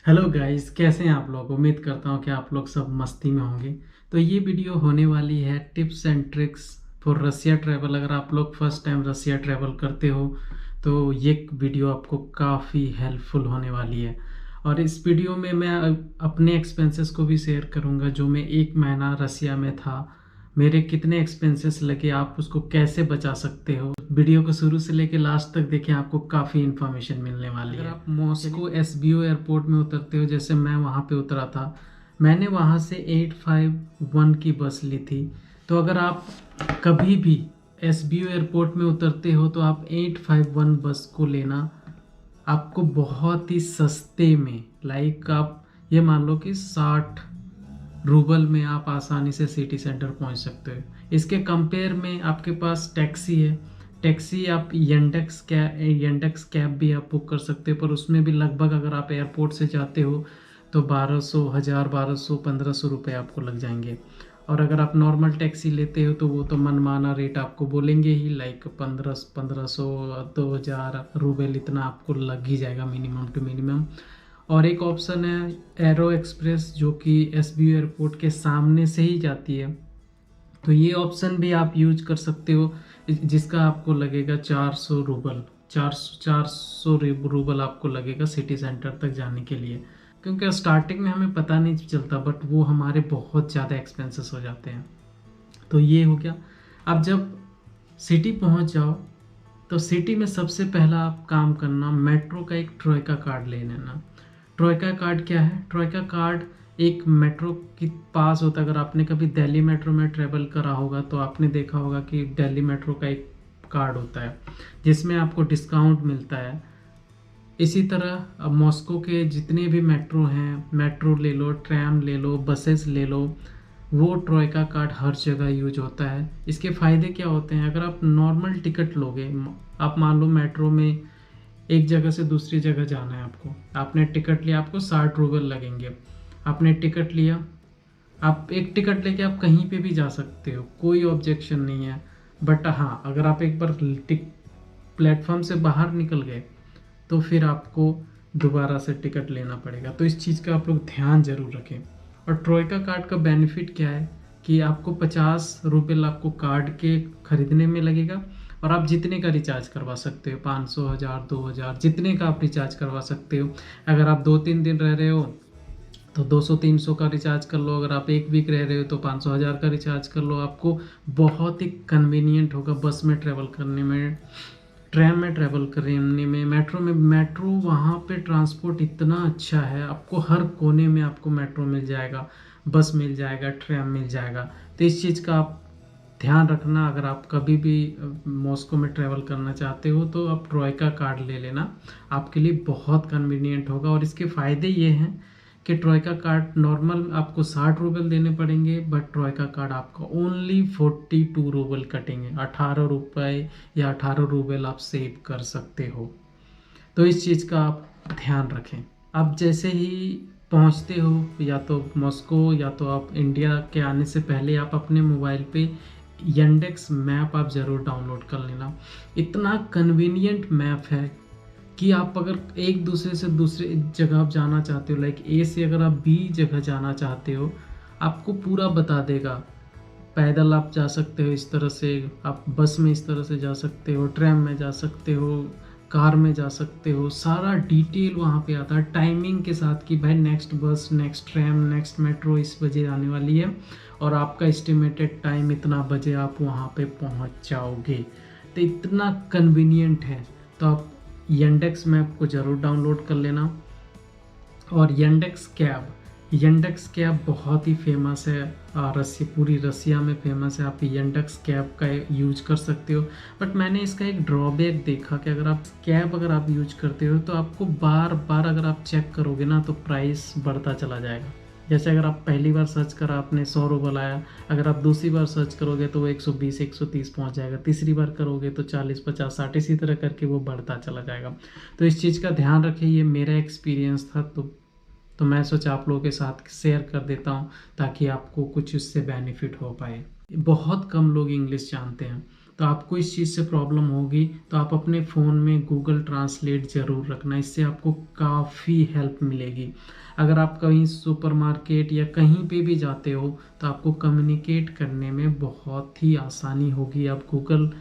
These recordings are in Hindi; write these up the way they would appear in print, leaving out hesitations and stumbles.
हेलो गाइस, कैसे हैं आप लोग। उम्मीद करता हूं कि आप लोग सब मस्ती में होंगे। तो ये वीडियो होने वाली है tips and tricks for Russia travel. अगर आप लोग फर्स्ट टाइम रसिया ट्रैवल करते हो तो ये वीडियो आपको काफ़ी हेल्पफुल होने वाली है। और इस वीडियो में मैं अपने एक्सपेंसेस को भी शेयर करूंगा। जो मैं 1 महीना रसिया में था, मेरे कितने एक्सपेंसेस लगे, आप उसको कैसे बचा सकते हो। वीडियो को शुरू से लेके लास्ट तक देखें, आपको काफ़ी इन्फॉर्मेशन मिलने वाली है। अगर आप मॉस्को एसबीओ एयरपोर्ट में उतरते हो, जैसे मैं वहाँ पे उतरा था, मैंने वहाँ से 851 की बस ली थी। तो अगर आप कभी भी एसबीओ एयरपोर्ट में उतरते हो तो आप 851 बस को लेना। आपको बहुत ही सस्ते में, लाइक आप ये मान लो कि 60 रूबल में आप आसानी से सिटी सेंटर पहुंच सकते हो। इसके कंपेयर में आपके पास टैक्सी है। टैक्सी आप येंडेक्स कैब भी आप बुक कर सकते हो, पर उसमें भी लगभग अगर आप एयरपोर्ट से जाते हो तो 1200 1500 आपको लग जाएंगे। और अगर आप नॉर्मल टैक्सी लेते हो तो वो तो मनमाना रेट आपको बोलेंगे ही, लाइक 1500 2000 रूबल इतना आपको लग ही जाएगा मिनिमम टू मिनिमम। और एक ऑप्शन है एरो एक्सप्रेस, जो कि एसबीओ एयरपोर्ट के सामने से ही जाती है। तो ये ऑप्शन भी आप यूज कर सकते हो, जिसका आपको लगेगा 400 रूबल। 400 रूबल आपको लगेगा सिटी सेंटर तक जाने के लिए। क्योंकि स्टार्टिंग में हमें पता नहीं चलता, बट वो हमारे बहुत ज़्यादा एक्सपेंसेस हो जाते हैं। तो ये हो गया। अब जब सिटी पहुंच जाओ तो सिटी में सबसे पहला आप काम करना, मेट्रो का एक ट्रोयका कार्ड ले लेना। ट्रोयका कार्ड क्या है? ट्रोयका कार्ड एक मेट्रो के पास होता है। अगर आपने कभी दिल्ली मेट्रो में ट्रेवल करा होगा तो आपने देखा होगा कि दिल्ली मेट्रो का एक कार्ड होता है जिसमें आपको डिस्काउंट मिलता है। इसी तरह अब मॉस्को के जितने भी मेट्रो हैं, मेट्रो ले लो, ट्रैम ले लो, बसेस ले लो, वो ट्रोयका कार्ड हर जगह यूज होता है। इसके फ़ायदे क्या होते हैं? अगर आप नॉर्मल टिकट लोगे, आप मान लो मेट्रो में एक जगह से दूसरी जगह जाना है आपको, आपने टिकट लिया, आपको 60 रूबल लगेंगे। आपने टिकट लिया, आप एक टिकट लेके आप कहीं पे भी जा सकते हो, कोई ऑब्जेक्शन नहीं है। बट हाँ, अगर आप एक बार प्लेटफॉर्म से बाहर निकल गए तो फिर आपको दोबारा से टिकट लेना पड़ेगा। तो इस चीज़ का आप लोग ध्यान जरूर रखें। और ट्रोयका कार्ड का बेनिफिट क्या है कि आपको 50 रूपए आपको कार्ड के खरीदने में लगेगा, और आप जितने का रिचार्ज करवा सकते हो, 500 1000 2000 जितने का आप रिचार्ज करवा सकते हो। अगर आप 2-3 दिन रह रहे हो तो 200-300 का रिचार्ज कर लो। अगर आप 1 वीक रह रहे हो तो 500 1000 का रिचार्ज कर लो। आपको बहुत ही कन्वीनियंट होगा बस में ट्रेवल करने में, ट्रेन में ट्रेवल करने में, मेट्रो में। मेट्रो वहाँ पे ट्रांसपोर्ट इतना अच्छा है, आपको हर कोने में आपको मेट्रो मिल जाएगा, बस मिल जाएगा, ट्रेन मिल जाएगा। तो इस चीज़ का आप ध्यान रखना। अगर आप कभी भी मॉस्को में ट्रैवल करना चाहते हो तो आप ट्रोयका कार्ड ले लेना, आपके लिए बहुत कन्वीनियंट होगा। और इसके फ़ायदे ये हैं कि ट्रोयका कार्ड नॉर्मल आपको 60 रूबल देने पड़ेंगे, बट ट्रोयका कार्ड आपका ओनली 42 रूबल कटेंगे। 18 रुपये या 18 रूबल आप सेव कर सकते हो। तो इस चीज़ का आप ध्यान रखें। आप जैसे ही पहुंचते हो, या तो मॉस्को या तो आप इंडिया के आने से पहले, आप अपने मोबाइल पे यंडेक्स मैप आप ज़रूर डाउनलोड कर लेना। इतना कन्वीनियंट मैप है कि आप अगर एक दूसरे से दूसरे जगह आप जाना चाहते हो, लाइक ए से अगर आप बी जगह जाना चाहते हो, आपको पूरा बता देगा। पैदल आप जा सकते हो इस तरह से, आप बस में इस तरह से जा सकते हो, ट्रेन में जा सकते हो, कार में जा सकते हो। सारा डिटेल वहाँ पे आता है टाइमिंग के साथ कि भाई नेक्स्ट बस, नेक्स्ट ट्रेन, नेक्स्ट मेट्रो इस बजे आने वाली है, और आपका एस्टिमेटेड टाइम इतना बजे आप वहाँ पे पहुँच जाओगे। तो इतना कन्वीनियंट है। तो आप यंडेक्स मैप को ज़रूर डाउनलोड कर लेना। और यंडेक्स कैब बहुत ही फेमस है, पूरी रसिया में फेमस है। आप यंडेक्स कैब का यूज कर सकते हो। बट मैंने इसका एक ड्रॉबैक देखा कि अगर आप यूज करते हो तो आपको बार बार अगर आप चेक करोगे ना तो प्राइस बढ़ता चला जाएगा। जैसे अगर आप पहली बार सर्च करा, आपने 100 रूबल आया, अगर आप दूसरी बार सर्च करोगे तो वो 120 130 पहुंच जाएगा, तीसरी बार करोगे तो 40 50 60 इसी तरह करके वो बढ़ता चला जाएगा। तो इस चीज़ का ध्यान रखिए। ये मेरा एक्सपीरियंस था, तो मैं सोचा आप लोगों के साथ शेयर कर देता हूँ ताकि आपको कुछ इससे बेनिफिट हो पाए। बहुत कम लोग इंग्लिश जानते हैं, तो आपको इस चीज़ से प्रॉब्लम होगी तो आप अपने फ़ोन में गूगल ट्रांसलेट ज़रूर रखना, इससे आपको काफ़ी हेल्प मिलेगी। अगर आप कहीं सुपरमार्केट या कहीं पे भी जाते हो तो आपको कम्युनिकेट करने में बहुत ही आसानी होगी। आप गूगल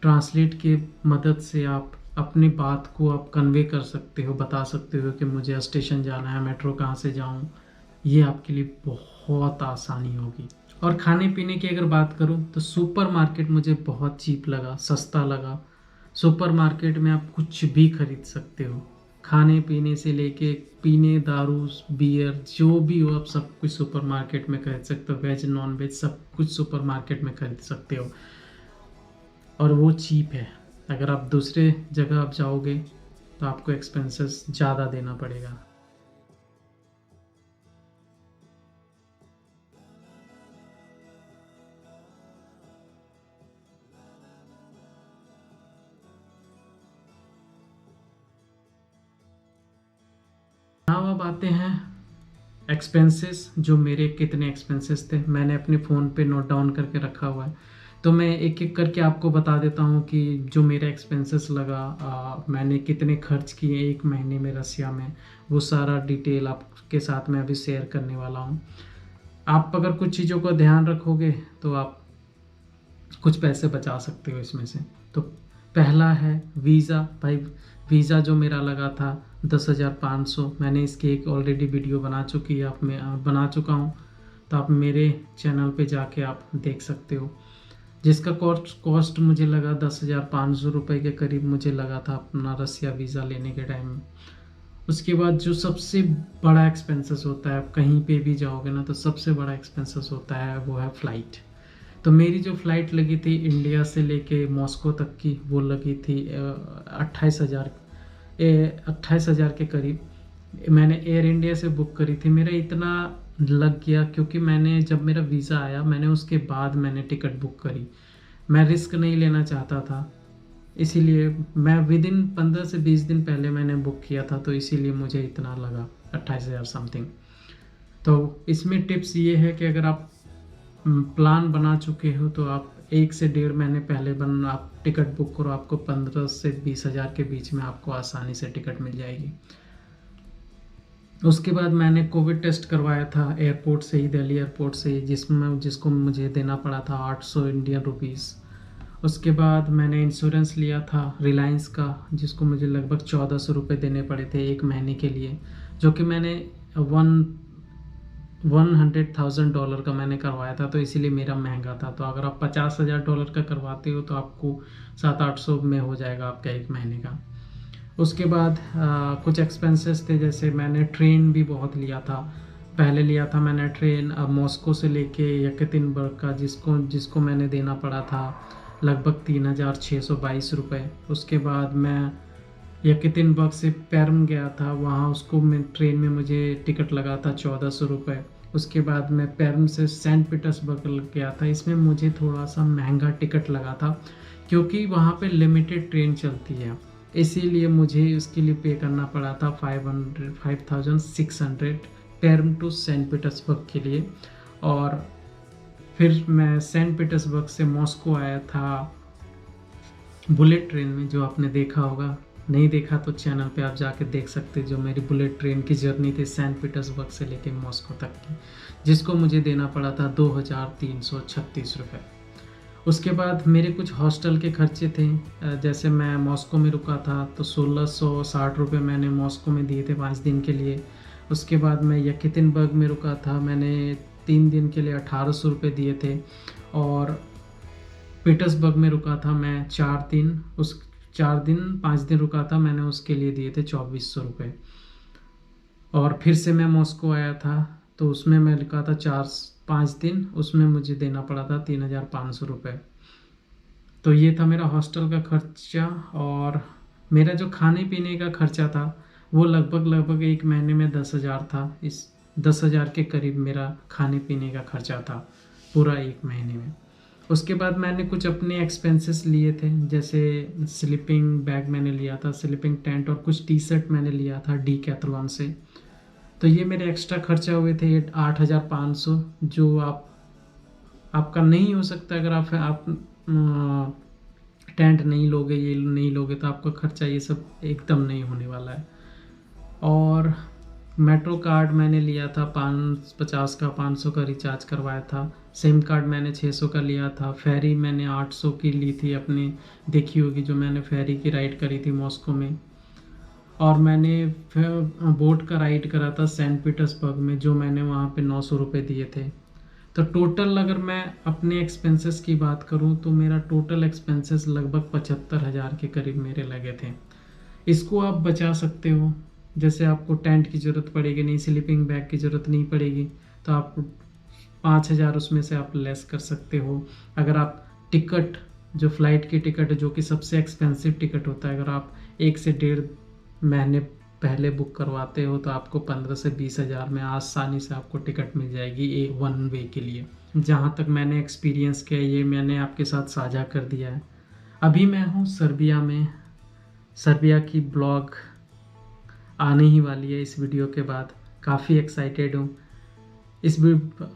ट्रांसलेट के मदद से आप अपनी बात को आप कन्वे कर सकते हो, बता सकते हो कि मुझे स्टेशन जाना है, मेट्रो कहाँ से जाऊँ। ये आपके लिए बहुत आसानी होगी। और खाने पीने की अगर बात करूँ तो सुपरमार्केट मुझे बहुत चीप लगा, सस्ता लगा। सुपरमार्केट में आप कुछ भी खरीद सकते हो, खाने पीने से लेके पीने, दारू, बियर, जो भी हो आप सब कुछ सुपरमार्केट में खरीद सकते हो। वेज नॉन वेज सब कुछ सुपरमार्केट में खरीद सकते हो और वो चीप है। अगर आप दूसरे जगह आप जाओगे तो आपको एक्सपेंसेस ज़्यादा देना पड़ेगा। now अब आते हैं एक्सपेंसेस। जो मेरे कितने एक्सपेंसेस थे मैंने अपने फ़ोन पे नोट डाउन करके रखा हुआ है, तो मैं एक एक करके आपको बता देता हूँ कि जो मेरा एक्सपेंसेस लगा, मैंने कितने खर्च किए एक महीने में रसिया में, वो सारा डिटेल आपके साथ में अभी शेयर करने वाला हूँ। आप अगर कुछ चीज़ों को ध्यान रखोगे तो आप कुछ पैसे बचा सकते हो इसमें से। तो पहला है वीज़ा। भाई वीज़ा जो मेरा लगा था 10,500, मैंने इसकी एक ऑलरेडी वीडियो बना चुकी है, आप मैं बना चुका हूँ, तो आप मेरे चैनल पे जाके आप देख सकते हो। जिसका कॉस्ट मुझे लगा 10,500 रुपये के करीब मुझे लगा था अपना रसिया वीज़ा लेने के टाइम में। उसके बाद जो सबसे बड़ा एक्सपेंसेस होता है, आप कहीं पे भी जाओगे ना तो सबसे बड़ा एक्सपेंसेस होता है वो है फ़्लाइट। तो मेरी जो फ़्लाइट लगी थी इंडिया से लेके मॉस्को तक की, वो लगी थी 28,000 के करीब। मैंने एयर इंडिया से बुक करी थी। मेरा इतना लग गया क्योंकि मैंने जब मेरा वीज़ा आया मैंने उसके बाद मैंने टिकट बुक करी। मैं रिस्क नहीं लेना चाहता था, इसीलिए मैं विद इन 15 से 20 दिन पहले मैंने बुक किया था, तो इसीलिए मुझे इतना लगा 28,000 समथिंग। तो इसमें टिप्स ये है कि अगर आप प्लान बना चुके हो तो आप 1 से 1.5 महीने पहले आप टिकट बुक करो, आपको 15 से 20,000 के बीच में आपको आसानी से टिकट मिल जाएगी। उसके बाद मैंने कोविड टेस्ट करवाया था एयरपोर्ट से ही, दिल्ली एयरपोर्ट से ही, जिसको मुझे देना पड़ा था 800 इंडियन रुपीज़। उसके बाद मैंने इंश्योरेंस लिया था रिलायंस का, जिसको मुझे लगभग 1,400 रुपये देने पड़े थे एक महीने के लिए, जो कि मैंने $100,000 का मैंने करवाया था, तो इसीलिए मेरा महंगा था। तो अगर आप $50,000 का करवाते हो तो आपको 700-800 में हो जाएगा आपका एक महीने का। उसके बाद कुछ एक्सपेंसेस थे, जैसे मैंने ट्रेन भी बहुत लिया था। पहले लिया था मैंने ट्रेन मॉस्को से लेके यकतिनबर्ग का, जिसको मैंने देना पड़ा था लगभग 3,622 रुपये। उसके बाद मैं यकतिनबर्ग से पेर्म गया था, वहाँ उसको मैं ट्रेन में मुझे टिकट लगा था 1,400 रुपये। उसके बाद मैं पेर्म से सेंट पीटर्सबर्ग गया था, इसमें मुझे थोड़ा सा महंगा टिकट लगा था क्योंकि वहाँ पे लिमिटेड ट्रेन चलती है, इसीलिए मुझे उसके लिए पे करना पड़ा था 5,600 पेर्म टू सेंट पीटर्सबर्ग के लिए। और फिर मैं सेंट पीटर्सबर्ग से मॉस्को आया था बुलेट ट्रेन में, जो आपने देखा होगा। नहीं देखा तो चैनल पे आप जाके देख सकते, जो मेरी बुलेट ट्रेन की जर्नी थी सेंट पीटर्सबर्ग से लेके मॉस्को तक की, जिसको मुझे देना पड़ा था 2,336 रुपये। उसके बाद मेरे कुछ हॉस्टल के खर्चे थे, जैसे मैं मॉस्को में रुका था तो 1,660 रुपये मैंने मॉस्को में दिए थे 5 दिन के लिए। उसके बाद मैं यकतिनबर्ग में रुका था, मैंने 3 दिन के लिए 1,800 रुपये दिए थे। और पीटर्सबर्ग में रुका था मैं 4 दिन, 5 दिन रुका था, मैंने उसके लिए दिए थे 2,400 रुपये। और फिर से मैं मॉस्को आया था तो उसमें मैं रुका था 4-5 दिन, उसमें मुझे देना पड़ा था 3,500 रुपये। तो ये था मेरा हॉस्टल का खर्चा। और मेरा जो खाने पीने का खर्चा था वो लगभग एक महीने में 10,000 था। इस 10,000 के करीब मेरा खाने पीने का खर्चा था पूरा एक महीने में। उसके बाद मैंने कुछ अपने एक्सपेंसेस लिए थे, जैसे स्लीपिंग बैग मैंने लिया था, स्लीपिंग टेंट, और कुछ टी शर्ट मैंने लिया था डीकैथलॉन से। तो ये मेरे एक्स्ट्रा खर्चा हुए थे 8,500, जो आपका नहीं हो सकता अगर आप टेंट नहीं लोगे, ये नहीं लोगे, तो आपका खर्चा ये सब एकदम नहीं होने वाला है। और मेट्रो कार्ड मैंने लिया था 550 का, 500 का रिचार्ज करवाया था। सिम कार्ड मैंने 600 का लिया था। फेरी मैंने 800 की ली थी अपनी, देखी होगी जो मैंने फेरी की राइड करी थी मॉस्को में। और मैंने बोट का राइड करा था सेंट पीटर्सबर्ग में, जो मैंने वहाँ पे 900 रुपये दिए थे। तो टोटल अगर मैं अपने एक्सपेंसेस की बात करूँ तो मेरा टोटल एक्सपेंसेस लगभग 75,000 के करीब मेरे लगे थे। इसको आप बचा सकते हो। जैसे आपको टेंट की ज़रूरत पड़ेगी नहीं, स्लीपिंग बैग की ज़रूरत नहीं पड़ेगी, तो आप 5,000 उसमें से आप लेस कर सकते हो। अगर आप टिकट, जो फ़्लाइट की टिकट है, जो कि सबसे एक्सपेंसिव टिकट होता है, अगर आप 1 से 1.5 महीने पहले बुक करवाते हो तो आपको 15 से 20,000 में आसानी से आपको टिकट मिल जाएगी एक वन वे के लिए। जहाँ तक मैंने एक्सपीरियंस किया, ये मैंने आपके साथ साझा कर दिया है। अभी मैं हूँ सर्बिया में। सर्बिया की ब्लॉग आने ही वाली है इस वीडियो के बाद। काफ़ी एक्साइटेड हूँ।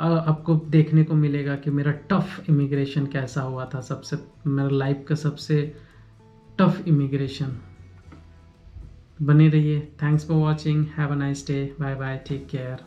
आपको देखने को मिलेगा कि मेरा टफ़ इमिग्रेशन कैसा हुआ था, मेरा लाइफ का सबसे टफ़ इमिग्रेशन। बने रहिए। Thanks for watching. Have a nice day. Bye bye. Take care.